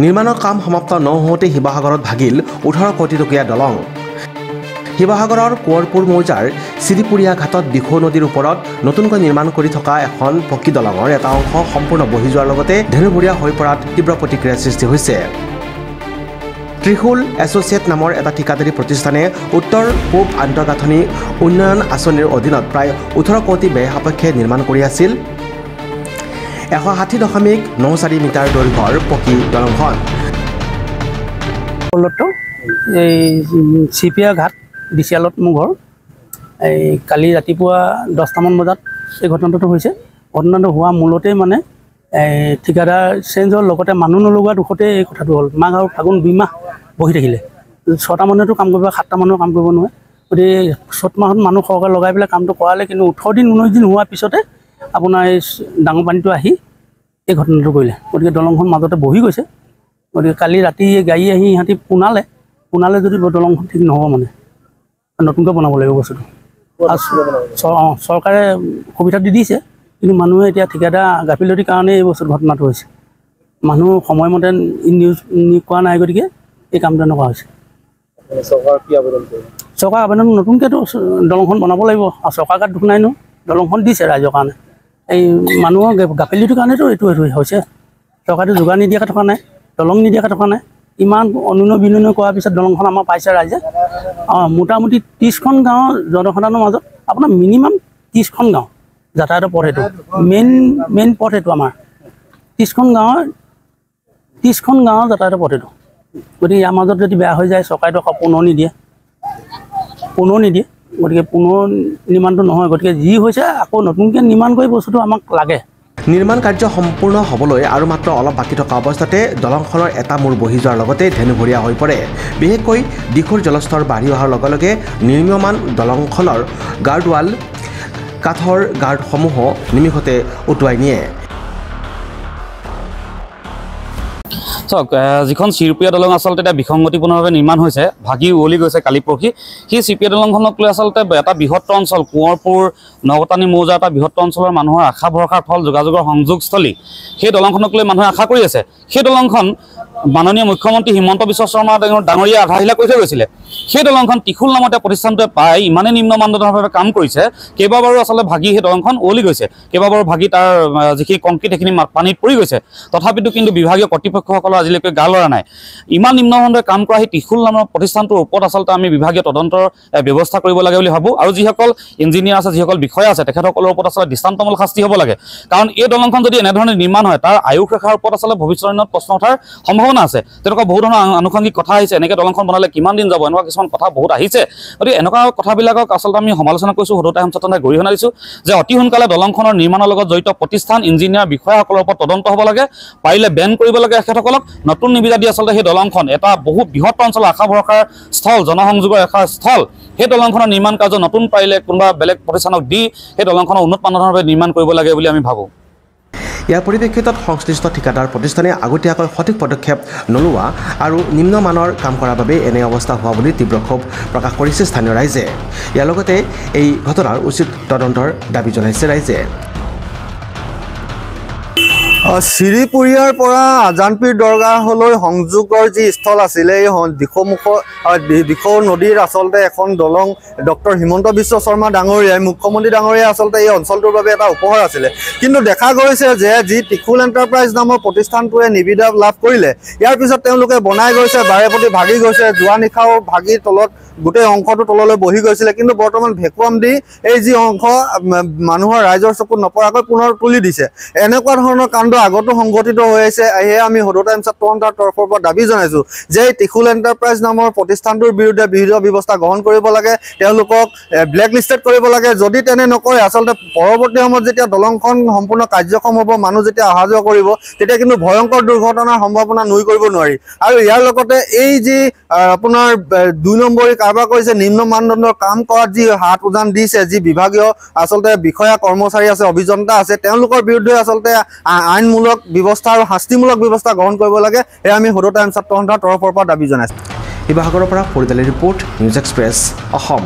নিৰ্মাণৰ কাম সমাপ্ত নহওঁতে শিৱসাগৰত ভাগিল 18 কোটি টকীয়া দলং। শিৱসাগৰৰ কোঁৱৰপুৰ মৌজাৰ চিৰিপুৰীয়া ঘাটত দিখৌ নদীৰ ওপৰত নতুনকৈ নিৰ্মাণ কৰি থকা এখন পকী দলঙৰ এটা অংশ সম্পূৰ্ণ বহি যোৱাৰ লগতে ধেনুভৰীয়া হৈ পৰাত তীব্ৰ প্ৰতিক্ৰিয়াৰ সৃষ্টি হৈছে। ত্ৰিশূল এছ'চিয়েট নামৰ এটা ঠিকাদাৰী প্ৰতিষ্ঠানে উত্তৰ পূব আন্তঃগাঁথনি উন্নয়ন আঁচনিৰ অধীনত প্ৰায় 18 কোটি ব্যয় সাপেক্ষে নিৰ্মাণ কৰি আছিল 160.94 মিটাৰ দৈৰ্ঘ্যৰ পকী দলংখন। এই চিপিয়া ঘাট ডিচিয়ালত মোৰ ঘৰ। এই কালি ৰাতিপুৱা 10টামান বজাত এই ঘটনাটো হৈছে। ঘটনাটো হোৱা মূলতেই মানে ঠিকাদাৰ চেঞ্জ হোৱাৰ লগতে মানুহ নলগোৱা দুখতে এই কথাটো হ'ল। মাঘ আৰু ফাগুন 2 মাহ বহি থাকিলে 6টা মানুহেতো কাম কৰিব, 7টা মানুহে কাম কৰিব নোৱাৰে। গতিকে চ'ত মাহত মানুহ সৰহকৈ লগাই পেলাই কামটো কৰালে, কিন্তু 18 দিন 19 দিন হোৱাৰ পিছতে আপোনাৰ এই ডাঙৰ পানীটো আহি এই ঘটনাটো কৰিলে। গতিকে দলংখন মাজতে বহি গৈছে। গতিকে কালি ৰাতি গাড়ী আহি ইহঁতি পোনালে যদি দলংখন ঠিক নহ'ব মানে নতুনকৈ বনাব লাগিব বস্তুটো। চৰকাৰে সুবিধা দি দিছে, কিন্তু মানুহে এতিয়া ঠিকাদাৰ গাফিলতিৰ কাৰণে এই বস্তুৰ ঘটনাটো হৈছে। মানুহ সময়মতে নিয়োগ কৰা নাই, গতিকে এই কামটো এনেকুৱা হৈছে। চৰকাৰ আবেদন নতুনকৈতো দলংখন বনাব লাগিব। আৰু চৰকাৰ গাত দুখ নাই ন, দলংখন দিছে ৰাইজৰ কাৰণে। এই মানুহৰ গাফিলতিৰ কাৰণেতো এইটো হৈছে। চৰকাৰে যোগান নিদিয়াকৈ থকা নাই, দলং নিদিয়াকৈ থকা নাই। ইমান অনুন্নয় বিনয় কৰাৰ পিছত দলংখন আমাৰ পাইছে ৰাইজে। মোটামুটি 30খন গাঁৱৰ জনসাধাৰণৰ মাজত আপোনাৰ মিনিমাম 30খন গাঁও যাতায়াতৰ পথ, এইটো মেইন পথ, এইটো আমাৰ 30খন গাঁৱৰ যাতায়াতৰ পথ এইটো। গতিকে ইয়াৰ মাজত যদি বেয়া হৈ যায়, চৰকাৰেতো পুনৰ নিদিয়ে। গতিকে পুনৰ নিৰ্মাণটো নহয়। গতিকে যি হৈছে আকৌ নতুনকৈ নিৰ্মাণ কৰি বস্তুটো আমাক লাগে। নিৰ্মাণ কাৰ্য সম্পূৰ্ণ হ'বলৈ আৰু মাত্ৰ অলপ বাকী থকা অৱস্থাতে দলংখনৰ এটা মূৰ বহি যোৱাৰ লগতে ধেনুভৰীয়া হৈ পৰে। বিশেষকৈ দিখৌৰ জলস্তৰ বাঢ়ি অহাৰ লগে লগে নিৰ্মীয়মান দলংখনৰ গাৰ্ডৱাল কাঠৰ গাৰ্ডসমূহ নিমিষতে উটুৱাই নিয়ে। চাওক, যিখন চিৰপীয়া দলং আচলতে এতিয়া বিসংগতিপূৰ্ণভাৱে নিৰ্মাণ হৈছে, ভাগি উৱলি গৈছে কালি পৰহি। সেই চিৰপীয়া দলংখনক লৈ আচলতে এটা বৃহত্তৰ অঞ্চল, কোঁৱৰপুৰ নগতানী মৌজা এটা বৃহত্তৰ অঞ্চলৰ মানুহৰ আশা ভৰসাৰ ফল, যোগাযোগৰ সংযোগস্থলী। সেই দলংখনক লৈ মানুহে আশা কৰি আছে। সেই দলংখন মাননীয় মুখ্যমন্ত্ৰী হিমন্ত বিশ্ব শৰ্মা ডাঙৰীয়া আধাৰশিলা কৰি থৈ গৈছিলে। সেই দলংখন ত্ৰিশূল নামৰ এটা প্ৰতিষ্ঠানটোৱে পাই ইমানেই নিম্ন মানদণ্ডৰভাৱে কাম কৰিছে, কেইবাবাৰো আচলতে ভাগি সেই দলংখন উৱলি গৈছে। কেইবাবাৰো ভাগি তাৰ যিখিনি কংক্ৰিট সেইখিনি পানীত পৰি গৈছে। তথাপিতো কিন্তু বিভাগীয় কৰ্তৃপক্ষসকলৰ আজিলৈকে গা লৰা নাই। ইমান নিম্ন মানদণ্ডে কাম কৰা সেই ত্ৰিশূল নামৰ প্ৰতিষ্ঠানটোৰ ওপৰত আচলতে আমি বিভাগীয় তদন্তৰ ব্যৱস্থা কৰিব লাগে বুলি ভাবোঁ। আৰু যিসকল ইঞ্জিনিয়াৰ আছে, যিসকল বিষয়া আছে, তেখেতসকলৰ ওপৰত আচলতে দৃষ্টান্তমূলক শাস্তি হ'ব লাগে। কাৰণ এই দলংখন যদি এনেধৰণে নিৰ্মাণ হয়, তাৰ আয়ুস ৰেখাৰ ওপৰত আচলতে ভৱিষ্যতৰ প্ৰশ্ন উঠাৰ সম্ভাৱনা আছে। তেনেকুৱা বহুত ধৰণৰ আনুষংগিক কথা আহিছে। এনেকৈ দলংখন বনালে কিমান দিন যাব, এনেকুৱা কিছুমান কথা বহুত আহিছে। গতিকে এনেকুৱা কথাবিলাকক আচলতে আমি সমালোচনা কৰিছোঁ, সদৌ টাইমছ চেতনাই গৰিহণা দিছোঁ যে অতি সোনকালে দলংখনৰ নিৰ্মাণৰ লগত জড়িত প্ৰতিষ্ঠান, ইঞ্জিনিয়াৰ, বিষয়াসকলৰ ওপৰত তদন্ত হ'ব লাগে। পাৰিলে বেন কৰিব লাগে তেখেতসকলক। নতুন নিবিদা দি আচলতে সেই দলংখন এটা বহু বৃহত্তৰ অঞ্চলৰ আশা ভৰসাৰ স্থল, জনসংযোগৰ ৰেখাৰ স্থল, সেই দলংখনৰ নিৰ্মাণ কাৰ্য নতুন পাৰিলে কোনোবা বেলেগ প্ৰতিষ্ঠানক দি সেই দলংখনৰ উন্নত মানদণ্ডভাৱে নিৰ্মাণ কৰিব লাগে বুলি আমি ভাবোঁ। ইয়াৰ পৰিপ্ৰেক্ষিতত সংশ্লিষ্ট ঠিকাদাৰ প্ৰতিষ্ঠানে আগতীয়াকৈ সঠিক পদক্ষেপ নোলোৱা আৰু নিম্নমানৰ কাম কৰাৰ বাবে এনে অৱস্থা হোৱা বুলি তীব্ৰ ক্ষোভ প্ৰকাশ কৰিছে স্থানীয় ৰাইজে। ইয়াৰ লগতে এই ঘটনাৰ উচিত তদন্তৰ দাবী জনাইছে ৰাইজে। চিৰিপুৰীয়াৰ পৰা আজানপীৰ দৰগাহলৈ সংযোগৰ যি স্থল আছিলে, এই দিখৌ নদীৰ আচলতে এখন দলং ডক্টৰ হিমন্ত বিশ্ব শৰ্মা ডাঙৰীয়াই, মুখ্যমন্ত্ৰী ডাঙৰীয়াই আচলতে এই অঞ্চলটোৰ বাবে এটা উপহাৰ আছিলে। কিন্তু দেখা গৈছে যে যি ত্ৰিশূল এণ্টাৰপ্ৰাইজ নামৰ প্ৰতিষ্ঠানটোৱে নিবিদা লাভ কৰিলে, ইয়াৰ পিছত তেওঁলোকে বনাই গৈছে, বাৰেপতি ভাগি গৈছে। যোৱা নিশাও ভাগি তলত গোটেই অংশটো তললৈ বহি গৈছিলে। কিন্তু বৰ্তমান ভেকুৱাম দি এই যি অংশ মানুহৰ ৰাইজৰ চকুত নপৰাকৈ পুনৰ তুলি দিছে। এনেকুৱা ধৰণৰ কাণ্ড আগতো সংঘটিত হৈ আছে। সেয়ে আমি সদৌ টাইমছ তদন্তৰ তৰফৰ পৰা দাবী জনাইছোঁ যে এই ত্ৰিশূল এণ্টাৰপ্ৰাইজ নামৰ প্ৰতিষ্ঠানটোৰ বিৰুদ্ধে বিহিত ব্যৱস্থা গ্ৰহণ কৰিব লাগে, তেওঁলোকক ব্লেক লিষ্টেড কৰিব লাগে। যদি তেনে নকৰে, আচলতে পৰৱৰ্তী সময়ত যেতিয়া দলংখন সম্পূৰ্ণ কাৰ্যক্ষম হ'ব, মানুহ যেতিয়া অহা যোৱা কৰিব, তেতিয়া কিন্তু ভয়ংকৰ দুৰ্ঘটনাৰ সম্ভাৱনা নুই কৰিব নোৱাৰি। আৰু ইয়াৰ লগতে এই যি আপোনাৰ 2 নম্বৰী কাৰবাৰ কৰিছে, নিম্ন মানদণ্ডৰ কাম কৰাত যি হাত উজান দিছে, যি বিভাগীয় আচলতে বিষয়া কৰ্মচাৰী আছে, অভিযন্তা আছে, তেওঁলোকৰ বিৰুদ্ধে আচলতে আইনমূলক ব্যৱস্থা আৰু শাস্তিমূলক ব্যৱস্থা গ্ৰহণ কৰিব লাগে। এয়া আমি সদৌ টাইমছ তদন্তৰ তৰফৰ পৰা দাবী জনাইছোঁ। শিৱসাগৰৰ পৰা ফৰিদ আলীৰ ৰিপৰ্ট, নিউজ এক্সপ্ৰেছ, অসম।